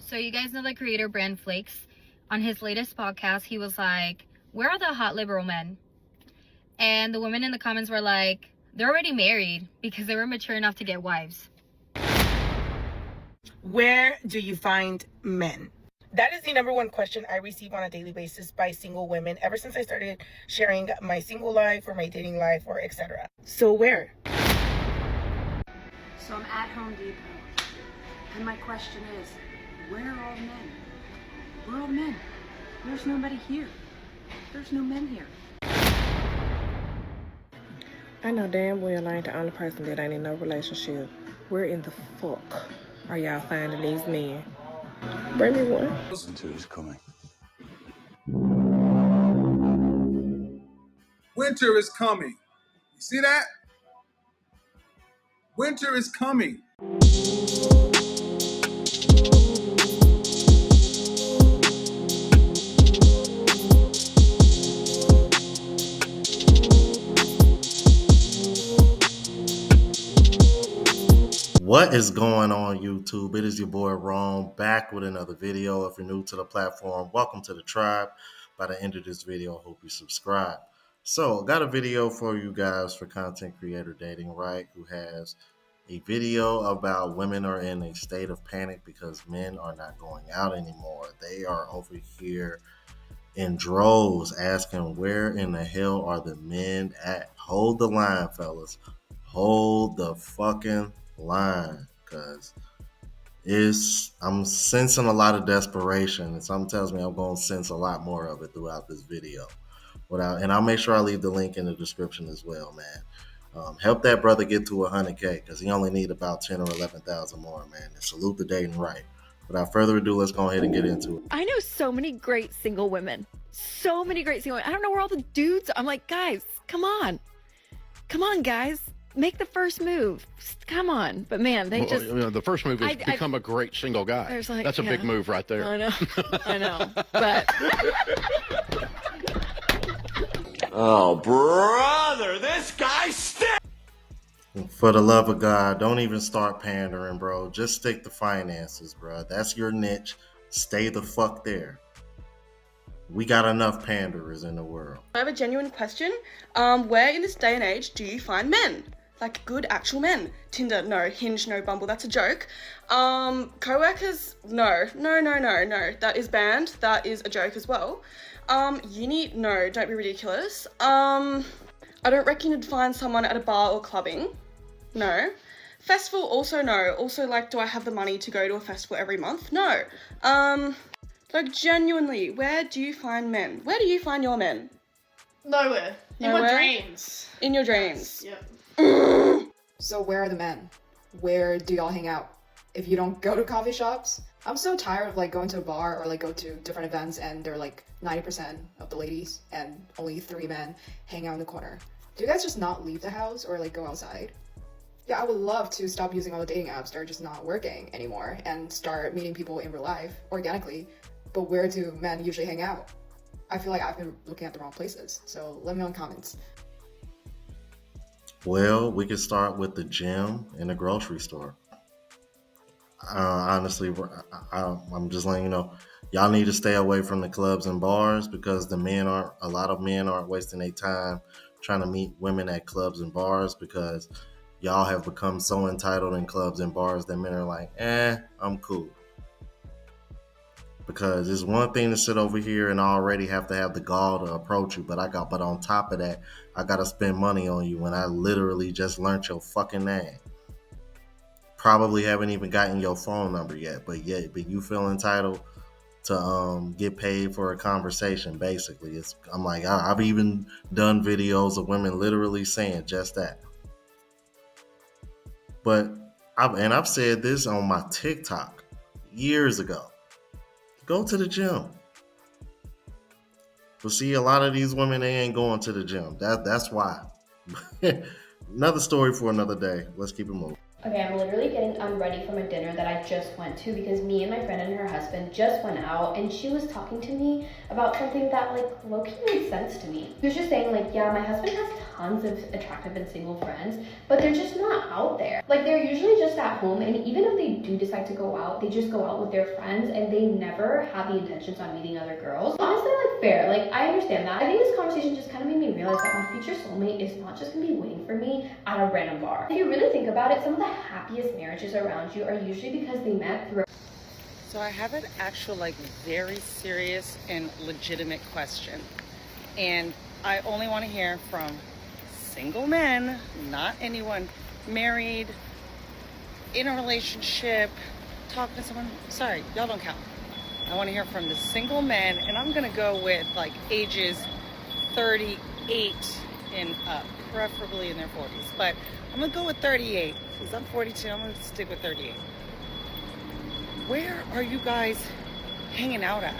So you guys know the creator Brand Flakes. On his latest podcast, he was like, where are the hot liberal men? And the women in the comments were like, they're already married because they were mature enough to get wives. Where do you find men? That is the number one question I receive on a daily basis by single women ever since I started sharing my single life or my dating life or etc. So where? So I'm at Home Depot, and my question is, where are all the men? Where are all the men? There's nobody here. There's no men here. I know damn well I ain't the only person that ain't in no relationship. Where in the fuck are y'all finding these men? Bring me one. Winter is coming. Winter is coming. You see that? Winter is coming. What is going on, YouTube? It is your boy Rome back with another video. If you're new to the platform, welcome to the tribe. By the end of this video, I hope you subscribe. So, got a video for you guys for content creator dating, right? Who has a video about women are in a state of panic because men are not going out anymore. They are over here in droves asking where in the hell are the men at? Hold the line, fellas. Hold the fucking line, because I'm sensing a lot of desperation, and something tells me I'm going to sense a lot more of it throughout this video. And I'll make sure I leave the link in the description as well, man. Help that brother get to 100K, because he only need about 10 or 11,000 more, man. And salute the dating right. Without further ado, let's go ahead and get into it. I know so many great single women. So many great single women. I don't know where all the dudes. I'm like, guys, come on. Come on, guys. Make the first move. Come on. But man, they just... You know, the first move is become a great single guy. Like, that's a big move right there. I know. I know. But... Oh, brother, this guy stinks! For the love of God, don't even start pandering, bro. Just stick to finances, bro. That's your niche. Stay the fuck there. We got enough panderers in the world. I have a genuine question. Where in this day and age do you find men? Like good actual men? Tinder, no. Hinge, no. Bumble, that's a joke. Co-workers, no. That is banned. That is a joke as well. Uni, no. Don't be ridiculous. I don't reckon you'd find someone at a bar or clubbing. No. Festival, also no. Also, like, do I have the money to go to a festival every month? No. Like, genuinely, where do you find men? Where do you find your men? Nowhere. In my dreams. In your dreams? Yep. So where are the men? Where do y'all hang out? If you don't go to coffee shops? I'm so tired of like going to a bar or like go to different events and they're like 90% of the ladies and only 3 men hang out in the corner. Do you guys just not leave the house or like go outside? Yeah, I would love to stop using all the dating apps that are just not working anymore and start meeting people in real life organically. But where do men usually hang out? I feel like I've been looking at the wrong places. So let me know in the comments. Well, we could start with the gym and the grocery store. Honestly, I'm just letting you know, y'all need to stay away from the clubs and bars because a lot of men aren't wasting their time trying to meet women at clubs and bars because y'all have become so entitled in clubs and bars that men are like, I'm cool. Because it's one thing to sit over here and already have to have the gall to approach you, but on top of that, I gotta spend money on you when I literally just learned your fucking name. Probably haven't even gotten your phone number yet, but you feel entitled to get paid for a conversation. Basically, I'm like, I've even done videos of women literally saying just that. But I've said this on my TikTok years ago. Go to the gym. But see, a lot of these women, they ain't going to the gym. That's why. Another story for another day. Let's keep it moving. Okay, I'm literally I'm ready from a dinner that I just went to because me and my friend and her husband just went out, and she was talking to me about something that like low-key made sense to me. She was just saying like, yeah, my husband has tons of attractive and single friends, but they're just not out there. Like they're usually just at home, and even if they do decide to go out, they just go out with their friends and they never have the intentions on meeting other girls. Honestly, like fair, like I understand that. I think this conversation just kind of made me realize that my future soulmate is not just gonna be waiting for me at a random bar. If you really think about it, some of the happiest marriages around you are usually because they met through. So I have an actual like very serious and legitimate question, and I only want to hear from single men, not anyone married, in a relationship, talking to someone. Sorry, y'all don't count. I want to hear from the single men, and I'm gonna go with like ages 38 and up, preferably in their 40s, but I'm gonna go with 38 because I'm 42. I'm gonna stick with 38. Where are you guys hanging out at?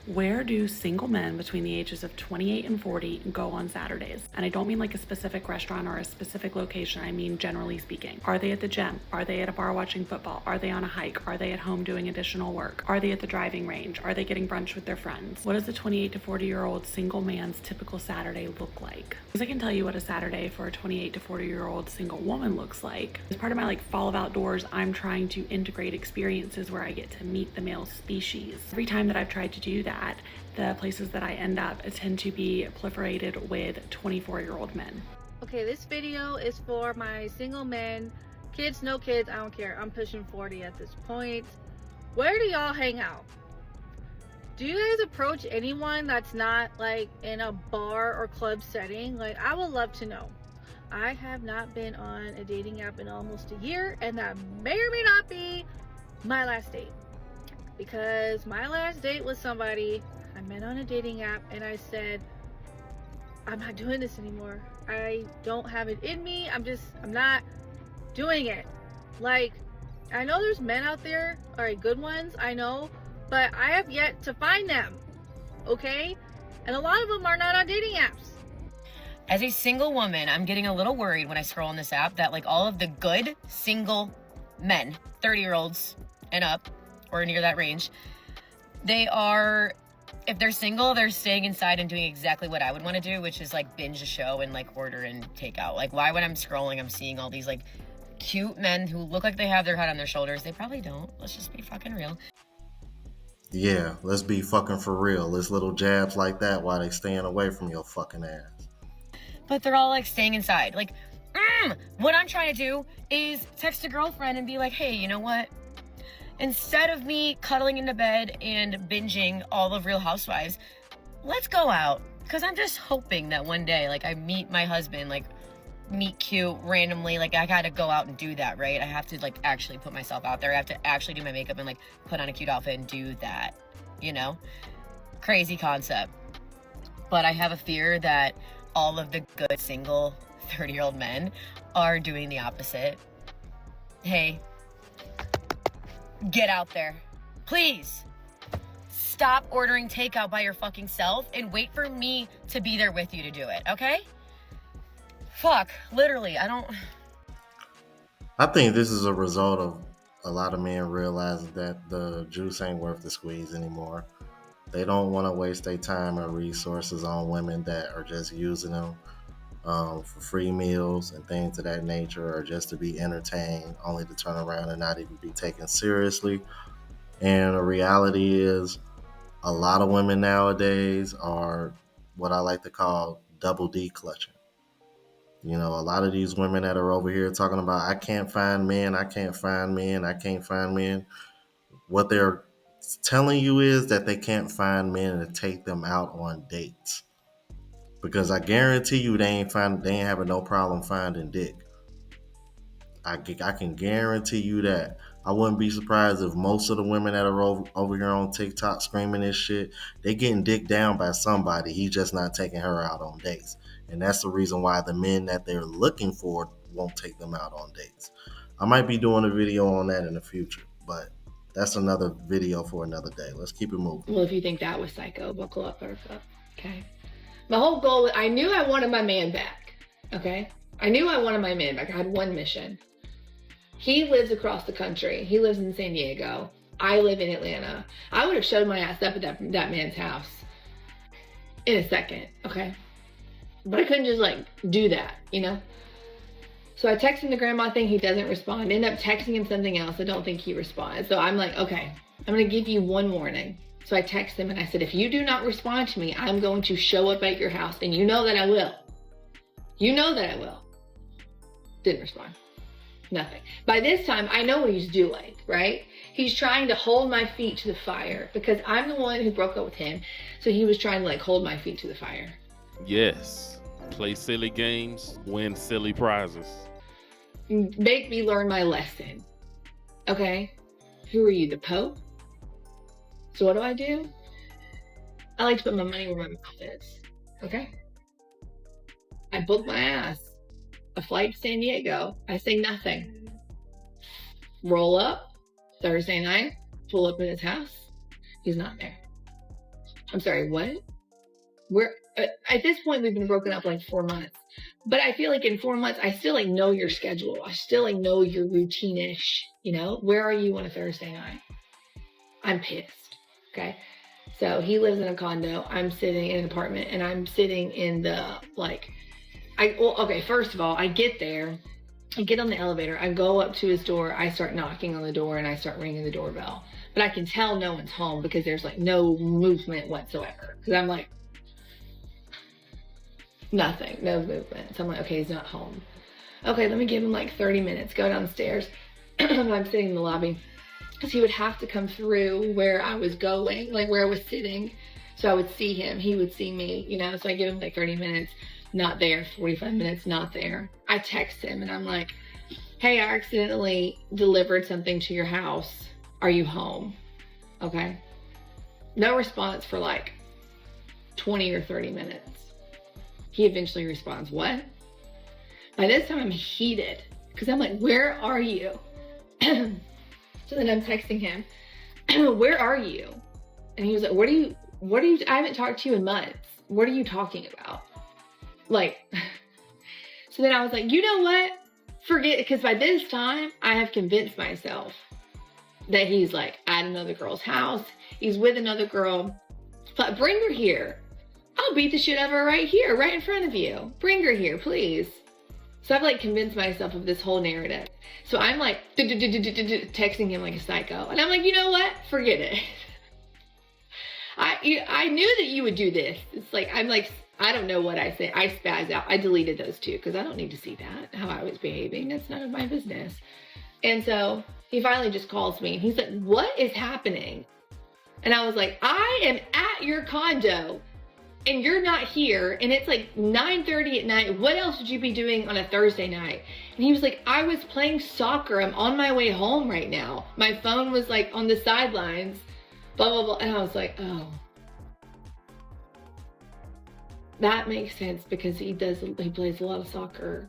Where do single men between the ages of 28 and 40 go on Saturdays? And I don't mean like a specific restaurant or a specific location, I mean generally speaking. Are they at the gym? Are they at a bar watching football? Are they on a hike? Are they at home doing additional work? Are they at the driving range? Are they getting brunch with their friends? What does a 28 to 40-year-old single man's typical Saturday look like? Because I can tell you what a Saturday for a 28 to 40-year-old single woman looks like. As part of my like fall of outdoors, I'm trying to integrate experiences where I get to meet the male species. Every time that I've tried to do that, the places that I end up tend to be proliferated with 24-year-old men. Okay, this video is for my single men, kids, no kids, I don't care. I'm pushing 40 at this point. Where do y'all hang out? Do you guys approach anyone that's not like in a bar or club setting? Like, I would love to know. I have not been on a dating app in almost a year, and that may or may not be my last date. Because my last date was somebody I met on a dating app, and I said, I'm not doing this anymore. I don't have it in me. I'm not doing it. Like, I know there's men out there, alright, good ones, I know, but I have yet to find them, okay? And a lot of them are not on dating apps. As a single woman, I'm getting a little worried when I scroll on this app that like all of the good single men, 30-year-olds and up, or near that range, they are, if they're single, they're staying inside and doing exactly what I would want to do, which is like binge a show and like order and take out. Like, why when I'm scrolling, I'm seeing all these like cute men who look like they have their head on their shoulders. They probably don't. Let's just be fucking real. Yeah, let's be fucking for real. There's little jabs like that while they staying away from your fucking ass. But they're all like staying inside. Like, what I'm trying to do is text a girlfriend and be like, hey, you know what? Instead of me cuddling into bed and binging all of Real Housewives, let's go out. Because I'm just hoping that one day, like, I meet my husband, like, meet cute randomly. Like, I gotta go out and do that, right? I have to, like, actually put myself out there. I have to actually do my makeup and, like, put on a cute outfit and do that, you know? Crazy concept. But I have a fear that all of the good single 30-year-old men are doing the opposite. Hey, get out there. Please. Stop ordering takeout by your fucking self and wait for me to be there with you to do it, okay? Fuck, literally, I think this is a result of a lot of men realizing that the juice ain't worth the squeeze anymore. They don't want to waste their time or resources on women that are just using them for free meals and things of that nature, or just to be entertained, only to turn around and not even be taken seriously. And the reality is, a lot of women nowadays are what I like to call double D clutching. You know, a lot of these women that are over here talking about, I can't find men, I can't find men, I can't find men. What they're telling you is that they can't find men to take them out on dates. Because I guarantee you they ain't having no problem finding dick. I can guarantee you that. I wouldn't be surprised if most of the women that are over here on TikTok screaming this shit, they getting dicked down by somebody. He's just not taking her out on dates. And that's the reason why the men that they're looking for won't take them out on dates. I might be doing a video on that in the future, but that's another video for another day. Let's keep it moving. Well, if you think that was psycho, buckle up, Buttercup. Okay. My whole goal, I knew I wanted my man back. Okay. I knew I wanted my man back. I had one mission. He lives across the country. He lives in San Diego. I live in Atlanta. I would have showed my ass up at that man's house in a second, okay? But I couldn't just like do that, you know? So I text him the grandma thing, he doesn't respond. End up texting him something else, I don't think he responds. So I'm like, okay, I'm gonna give you one warning. So I text him and I said, if you do not respond to me, I'm going to show up at your house, and you know that I will. You know that I will. Didn't respond. Nothing. By this time, I know what he's doing, right? He's trying to hold my feet to the fire because I'm the one who broke up with him. So he was trying to like hold my feet to the fire. Yes. Play silly games, win silly prizes. Make me learn my lesson. Okay? Who are you, the Pope? So what do? I like to put my money where my mouth is. Okay? I booked my ass a flight to San Diego. I say nothing. Roll up Thursday night, pull up in his house. He's not there. I'm sorry, what? We're at this point we've been broken up like 4 months. But I feel like in 4 months I still like know your schedule. I still like know your routine-ish, you know? Where are you on a Thursday night? I'm pissed. Okay. So he lives in a condo. I'm sitting in an apartment, and I'm sitting in the first of all, I get there, I get on the elevator, I go up to his door, I start knocking on the door, and I start ringing the doorbell. But I can tell no one's home because there's like no movement whatsoever. Because I'm like, nothing, no movement. So I'm like, okay, he's not home. Okay, let me give him like 30 minutes, go downstairs. I'm sitting in the lobby. Because he would have to come through where I was going, like where I was sitting. So I would see him, he would see me, you know? So I give him like 30 minutes, not there, 45 minutes, not there. I text him and I'm like, hey, I accidentally delivered something to your house. Are you home? Okay. No response for like 20 or 30 minutes. He eventually responds, what? By this time I'm heated because I'm like, where are you? So then I'm texting him, where are you? And he was like, I haven't talked to you in months. What are you talking about? Like, so then I was like, you know what? Forget it. Because by this time I have convinced myself that he's like at another girl's house. He's with another girl. But bring her here. I'll beat the shit out of her right here, right in front of you. Bring her here, please. So I've like convinced myself of this whole narrative. So I'm like texting him like a psycho. And I'm like, you know what? Forget it. I knew that you would do this. It's like, I'm like, I don't know what I say. I spaz out. I deleted those two because I don't need to see that, how I was behaving. That's none of my business. And so he finally just calls me and he's like, what is happening? And I was like, I am at your condo and you're not here, and it's like 9:30 at night. What else would you be doing on a Thursday night? And he was like, I was playing soccer. I'm on my way home right now. My phone was like on the sidelines, blah, blah, blah. And I was like, oh. That makes sense because he plays a lot of soccer.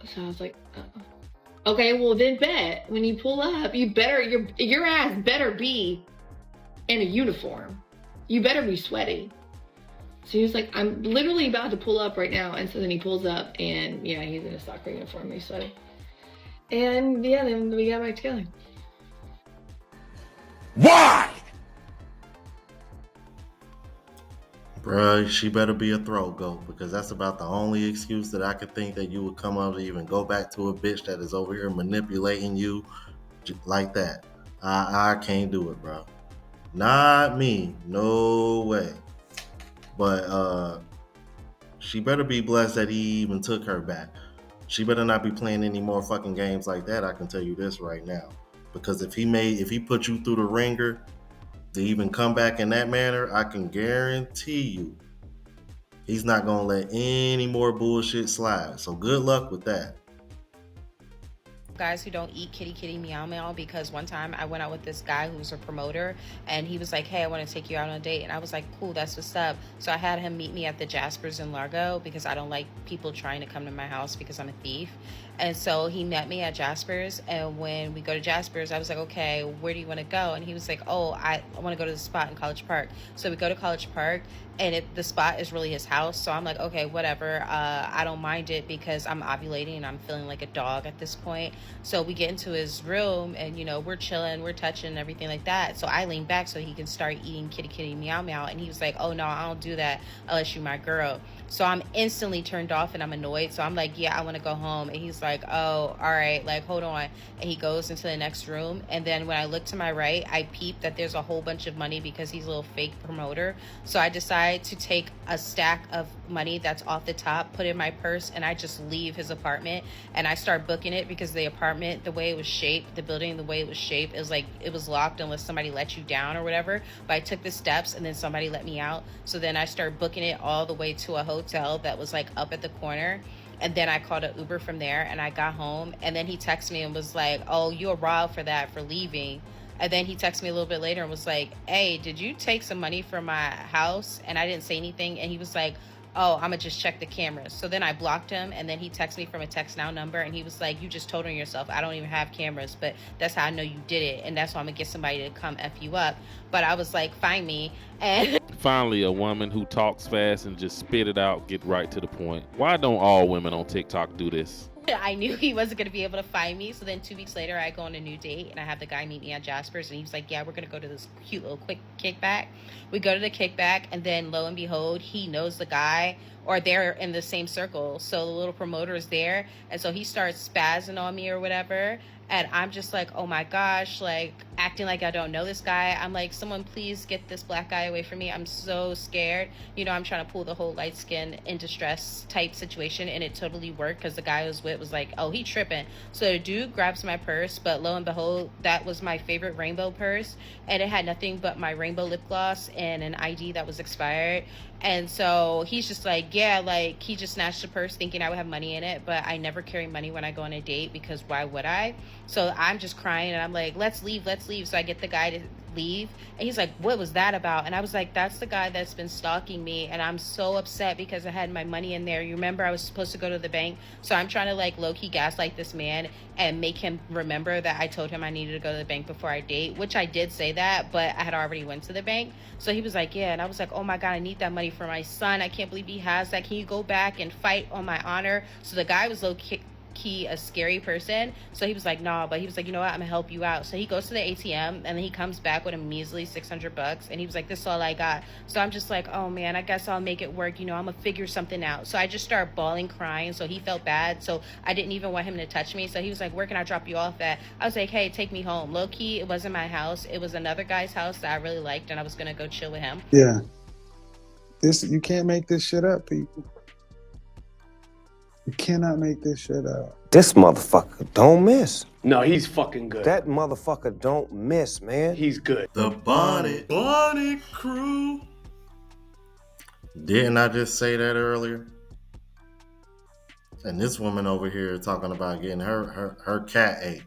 So I was like, oh. Okay, well then bet when you pull up, your ass better be in a uniform. You better be sweaty. So he was like, I'm literally about to pull up right now. And so then he pulls up and yeah, he's in a soccer uniform. He's sweaty. And yeah, then we got back together. Why? Bruh, she better be a throat goat because that's about the only excuse that I could think that you would come up to even go back to a bitch that is over here manipulating you like that. I can't do it, bro. Not me. No way. But she better be blessed that he even took her back. She better not be playing any more fucking games like that. I can tell you this right now. Because if he put you through the ringer to even come back in that manner, I can guarantee you he's not gonna let any more bullshit slide. So good luck with that. Guys who don't eat kitty kitty meow meow, because one time I went out with this guy who's a promoter and he was like, hey, I want to take you out on a date, and I was like, cool, that's what's up. So I had him meet me at the Jaspers in Largo because I don't like people trying to come to my house because I'm a thief. And so he met me at Jasper's, and when we go to Jasper's, I was like, okay, where do you want to go? And he was like, oh, I want to go to the spot in College Park. So we go to College Park, and the spot is really his house. So I'm like, okay, whatever. I don't mind it because I'm ovulating and I'm feeling like a dog at this point. So we get into his room, and we're chilling, we're touching and everything like that. So I lean back so he can start eating kitty kitty meow meow, and he was like, oh no, I don't do that unless you're my girl. So I'm instantly turned off and I'm annoyed. So I'm like, yeah, I want to go home. And he's like, oh, all right, like, hold on. And he goes into the next room. And then when I look to my right, I peep that there's a whole bunch of money because he's a little fake promoter. So I decide to take a stack of money that's off the top, put it in my purse, and I just leave his apartment. And I start booking it because the apartment, the way it was shaped, the building, the way it was shaped, it was like it was locked unless somebody let you down or whatever. But I took the steps and then somebody let me out. So then I start booking it all the way to a hotel that was like up at the corner. And then I called an Uber from there and I got home. And then he texted me and was like, oh, you're robbed for that, for leaving. And then he texted me a little bit later and was like, hey, did you take some money from my house? And I didn't say anything. And he was like, oh, I'm gonna just check the cameras. So then I blocked him, and then he texted me from a text now number, and he was like, you just told on yourself. I don't even have cameras, but that's how I know you did it, and that's why I'm gonna get somebody to come F you up. But I was like, find me. And Finally, a woman who talks fast and just spit it out, get right to the point. Why don't all women on TikTok do this? I knew he wasn't going to be able to find me. So then 2 weeks later, I go on a new date and I have the guy meet me at Jasper's. And he was like, yeah, we're going to go to this cute little quick kickback. We go to the kickback, and then lo and behold, he knows the guy, or they're in the same circle. So the little promoter is there. And so he starts spazzing on me or whatever. And I'm just like, oh my gosh, like acting like I don't know this guy. I'm like, someone please get this black guy away from me. I'm so scared. I'm trying to pull the whole light skin in distress type situation, and it totally worked because the guy I was with was like, oh, he tripping. So the dude grabs my purse, but lo and behold, that was my favorite rainbow purse, and it had nothing but my rainbow lip gloss and an ID that was expired. And so he's just like, yeah, like he just snatched the purse thinking I would have money in it, but I never carry money when I go on a date because why would I? So I'm just crying and I'm like, let's leave. So I get the guy to leave, and he's like, what was that about? And I was like, that's the guy that's been stalking me, and I'm so upset because I had my money in there. You remember I was supposed to go to the bank, so I'm trying to like low-key gaslight this man and make him remember that I told him I needed to go to the bank before I date, which I did say that, but I had already went to the bank. So he was like, yeah. And I was like, oh my god, I need that money for my son. I can't believe he has that. Can you go back and fight on my honor? So the guy was low-key a scary person, so he was like, nah, but he was like, you know what, I'm gonna help you out. So he goes to the ATM, and then he comes back with a measly $600, and he was like, this is all I got. So I'm just like, oh man, I guess I'll make it work, I'm gonna figure something out. So I just started bawling, crying. So he felt bad, so I didn't even want him to touch me. So he was like, where can I drop you off at? I was like, hey, take me home. Low key, it wasn't my house, it was another guy's house that I really liked, and I was gonna go chill with him. Yeah. You can't make this shit up, people. You cannot make this shit up. This motherfucker don't miss. No, he's fucking good. That motherfucker don't miss, man. He's good. The Bonnet Crew. Didn't I just say that earlier? And this woman over here talking about getting her cat ate.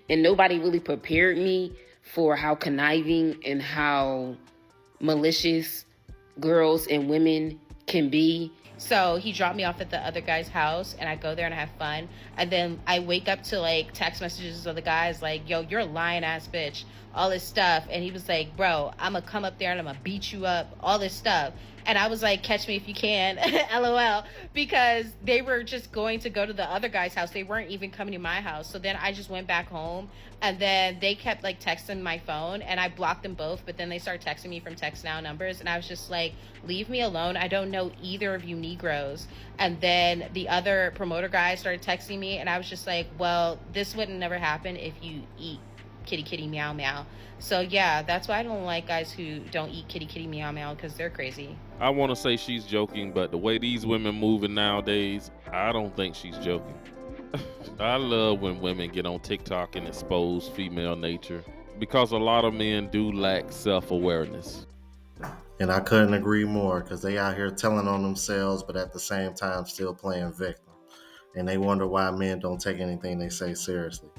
And nobody really prepared me for how conniving and how malicious girls and women can be. So he dropped me off at the other guy's house, and I go there and I have fun. And then I wake up to like text messages of the guys like, yo, you're a lying ass bitch, all this stuff. And he was like, bro, I'm gonna come up there and I'm gonna beat you up, all this stuff. And I was like, catch me if you can, LOL, because they were just going to go to the other guy's house. They weren't even coming to my house. So then I just went back home, and then they kept like texting my phone, and I blocked them both. But then they started texting me from text now numbers, and I was just like, leave me alone. I don't know either of you Negroes. And then the other promoter guy started texting me, and I was just like, well, this wouldn't never happen if you eat kitty kitty meow meow. So yeah, that's why I don't like guys who don't eat kitty kitty meow meow, because they're crazy. I want to say she's joking, but the way these women moving nowadays, I don't think she's joking. I love when women get on TikTok and expose female nature, because a lot of men do lack self-awareness. And I couldn't agree more, because they out here telling on themselves, but at the same time still playing victim. And they wonder why men don't take anything they say seriously.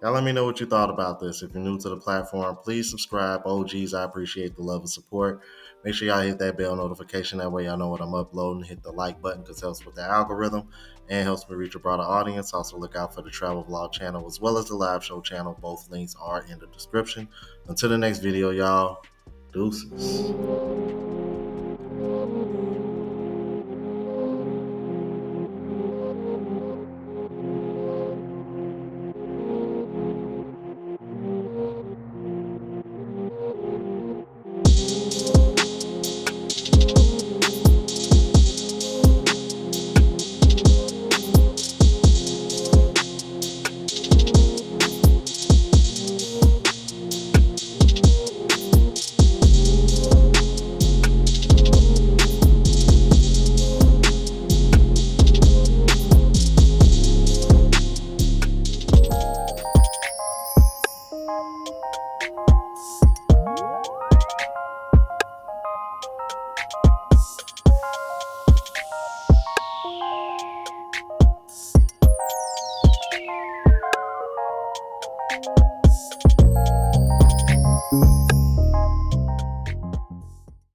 Y'all let me know what you thought about this. If you're new to the platform, please subscribe. OGs, I appreciate the love and support. Make sure y'all hit that bell notification. That way y'all know what I'm uploading. Hit the like button because it helps with the algorithm and helps me reach a broader audience. Also look out for the travel vlog channel as well as the live show channel. Both links are in the description. Until the next video, y'all, deuces.